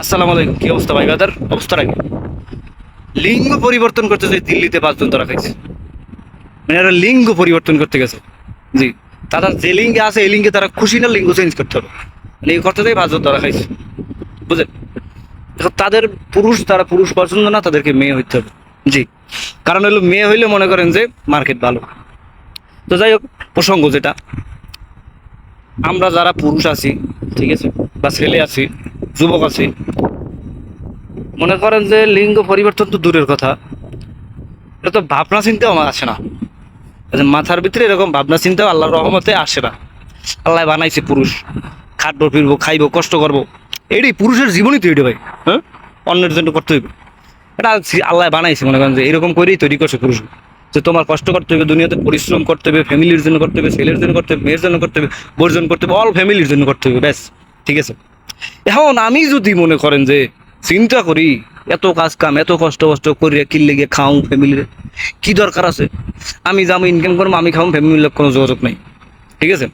আসসালামু আলাইকুম। কি অবস্থা ভাই? বাদার অবস্থা রাখি লিঙ্গ পরিবর্তন করতে চাই। দিল্লিতে 5 জন ধরা খাইছে, মানে এরা লিঙ্গ পরিবর্তন করতে গেছে। জি, তারা যে লিঙ্গে আছে এই লিঙ্গে তারা খুশি না, লিঙ্গ চেঞ্জ করতে হবে, মানে এই করতে চাই 5 জন ধরা খাইছে, বুঝলেন? এখন তাদের পুরুষ, তারা পুরুষ পছন্দ না, তাদেরকে মেয়ে হইতে হবে। জি, কারণ হলো মেয়ে হইলে মনে করেন যে মার্কেট ভালো। তো যাই হোক, প্রসঙ্গ যেটা, আমরা যারা পুরুষ আছি, ঠিক আছে, বা ছেলে আছি, যুবক আছি, মনে করেন যে লিঙ্গ পরিবর্তন তো দূরের কথা, এটা তো ভাবনা চিন্তাও আমার আসে না। মাথার ভিতরে এরকম ভাবনা চিন্তাও আল্লাহর রহমতে আসে না। আল্লাহ বানাইছে পুরুষ, খাটবো, ফিরবো, খাইবো, কষ্ট করবো, এটাই পুরুষের জীবনই তো এটা ভাই। হ্যাঁ, অন্যের জন্য করতে হইবে, এটা আল্লাহ বানাইছে, মনে করেন যে এরকম করেই তৈরি করছে পুরুষ, যে তোমার কষ্ট করতে হবে, দুনিয়াতে পরিশ্রম করতে হবে, ফ্যামিলির জন্য করতে হবে, ছেলের জন্য করতে হবে, মেয়ের জন্য করতে হবে, বোর জন্য করতে হবে, অল ফ্যামিলির জন্য করতে হবে, ব্যাস। ঠিক আছে, এখন আমি যদি মনে করেন যে চিন্তা করি, এত কাজ কাম, এত কষ্ট কষ্ট করিয়া কিনলে গিয়ে খাও ফ্যামিলির, কি দরকার আছে? আমি যাবো, ইনকাম করবো, আমি খাও, ফ্যামিলির লোক কোনো যোগাযোগ নাই। ঠিক আছে,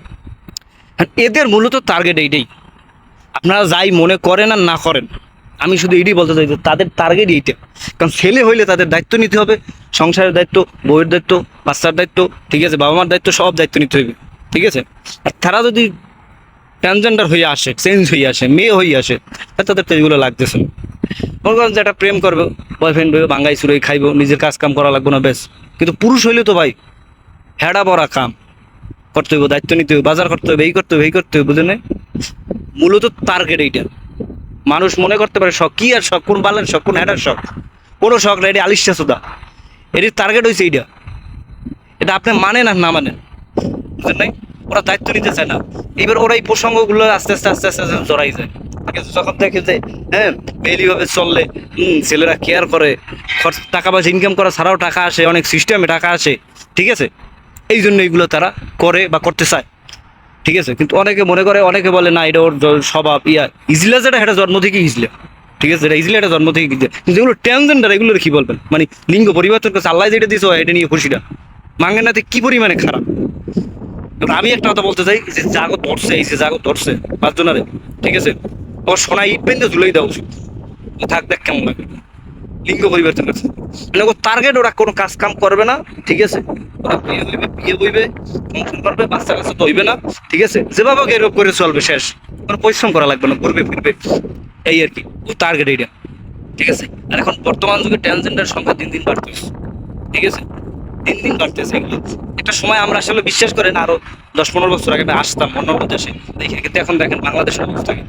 আর এদের মূলত টার্গেট এইটাই। আপনারা যাই মনে করেন আর না করেন, আমি শুধু এইটাই বলতে চাই যে তাদের টার্গেট এইটা। কারণ ছেলে হইলে তাদের দায়িত্ব নিতে হবে, সংসারের দায়িত্ব, বউয়ের দায়িত্ব, বাচ্চার দায়িত্ব, ঠিক আছে, বাবা মার দায়িত্ব, সব দায়িত্ব নিতে হবে। ঠিক আছে, আর তারা যদি ট্রান্সজেন্ডার হয়ে আসে, চেঞ্জ হয়ে আসে, মেয়ে হয়ে আসে, তাদের তো এগুলো লাগতেছে না। মনে করেন যে একটা প্রেম করবে, বয়ফ্রেন্ড হইবে, বাঙ্গাই চুরাই খাইবো, নিজের কাজ কাম করা লাগবে না, বেশ। কিন্তু পুরুষ হইলে তো ভাই হেডা বড়া কাম করতে হবে, দায়িত্ব নিতে হবে, বাজার করতে হবে, এই করতে হবে, এই করতে হবে, বুঝলেন? মূলত টার্গেট এইটা। মানুষ মনে করতে পারে শখ কি, আর শখ কোন বালের শখ, কোন হেডার শখ, কোনো শখ না, এটি আলিশা সুদা, এটির টার্গেট হয়েছে এইটা। এটা আপনি মানেন আর না মানেন, বুঝলেন নাই? ওরা দায়িত্ব নিতে চায় না। এবার ওরা এই প্রসঙ্গগুলো আস্তে আস্তে আস্তে আস্তে আস্তে জড়াই যায়। ঠিক আছে, যখন দেখে যে হ্যাঁ মেইলিভাবে চললে ছেলেরা কেয়ার করে, টাকা পয়সা ইনকাম করা ছাড়াও টাকা আসে, অনেক সিস্টেমে টাকা আসে, ঠিক আছে, এই জন্য এইগুলো তারা করে বা করতে চায়। ঠিক আছে, কিন্তু অনেকে মনে করে, অনেকে বলে না এটা ওর স্বভাব, ইজলা যেটা সেটা জন্ম থেকেই ইজলা। ঠিক আছে, এটা ইজলা, এটা জন্ম থেকে ইজলা। কিন্তু এগুলো ট্রান্সজেন্ডার, এগুলোর কি বলবেন? মানে লিঙ্গ পরিবর্তন করছে, আল্লাহ যেটা দিয়েছে এটা নিয়ে খুশিটা মাঙ্গেনাতে কি পরিমাণে খারাপ। এবার আমি একটা কথা বলতে চাই, যে জাগত ধরছে, এই যে জাগত ধরছে 5 জনারে, ঠিক আছে, ওর সোনা ইট বেঁধে ঝুলেই দেওয়া উচিত। থাক, দেখ কেমন লাগে। লিঙ্গ পরিবর্তন করছে, মানে ও টার্গেট, ওরা কোনো কাজ কাম করবে না। ঠিক আছে, ওরা বিয়ে বইবে, সংসার করবে, বাচ্চা কাচ্চা তো হইবে না। ঠিক আছে, যেভাবে এরকম করে চলবে, শেষ, কোনো পরিশ্রম করা লাগবে না, ঘুরবে ফিরবে, এই আর কি। ও টার্গেট এইটা। ঠিক আছে, আর এখন বর্তমান যুগে ট্রান্সজেন্ডার সংখ্যা দিন দিন বাড়তেছে। ঠিক আছে, দিন দিন বাড়তেছে এগুলো। একটা সময় আমরা আসলে বিশ্বাস করেন আরো 10-15 বছর আগে আমি আসতাম অন্যান্য দেশে দেখে, কিন্তু এখন দেখেন বাংলাদেশের অবস্থা কি।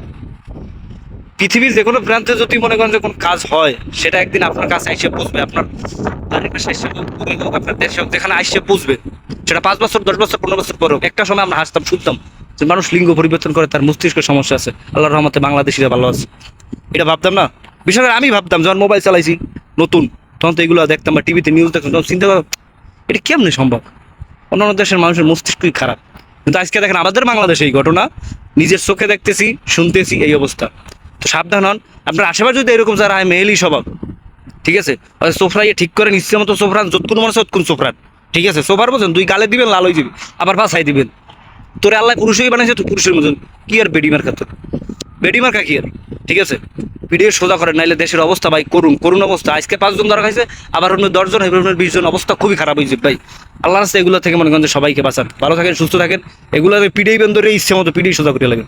পৃথিবীর যে কোনো প্রান্তে যদি মনে করেন যে কোনো কাজ হয়, সেটা একদিন আপনার কাছে এসে পৌঁছবে, আপনার বাড়ির পাশে এসে হোক, আপনার দেশে হোক, যেখানে এসে পৌঁছবে, সেটা 5 বছর, 10 বছর, 15 বছর পরে হোক। একটা সময় আমরা হাসতাম, শুনতাম যে মানুষ লিঙ্গ পরিবর্তন করে, তার মস্তিষ্কের সমস্যা আছে, আল্লাহর রহমতে বাংলাদেশিরা ভালো আছে। এটা ভাবতাম না, বিশেষ করে আমি ভাবতাম যখন মোবাইল চালাইছি নতুন, তখন তো এগুলো দেখতাম বা টিভিতে নিউজ দেখতাম, তখন চিন্তা করতাম এটা কেমনে সম্ভব, অন্যান্য দেশের মানুষের মস্তিষ্কই খারাপ। কিন্তু আজকে দেখেন আমাদের বাংলাদেশে এই ঘটনা নিজের চোখে দেখতেছি, শুনতেছি, এই অবস্থা। তো সাবধান হন, আপনার আশেপাশে যদি এরকম যারা হয় মেয়েলি স্বভাব, ঠিক আছে, সোফরাইয়ে ঠিক করেন, ইচ্ছে মতো সোফরান, যতক্ষণ মানুষ ততক্ষণ সোফরান। ঠিক আছে, সোফার বলছেন 2 গালে দিবেন, লাল হয়ে যাবে, আবার ভাসাই দিবেন। তোরে আল্লাহ পুরুষই বানাইছে, তো পুরুষের মতন কি আর বেডি মার্কা, তোর বেডি মার্কা কি আর। ঠিক আছে, ভিডিও সোজা করেন, নাইলে দেশের অবস্থা ভাই করুন, করুন অবস্থা। আজকে 5 জন ধরা খাইছে, আবার অন্য 10 জন, 20 জন, অবস্থা খুবই খারাপ হয়েছে ভাই। আল্লাহ রাস্তায় এগুলো থেকে মনে করেন যে সবাইকে বাঁচান, ভালো থাকেন, সুস্থ থাকেন। এগুলো পিডিয়ে বেন ধরে ইচ্ছে মতো পিডিয়ে সোজা করে লাগেন।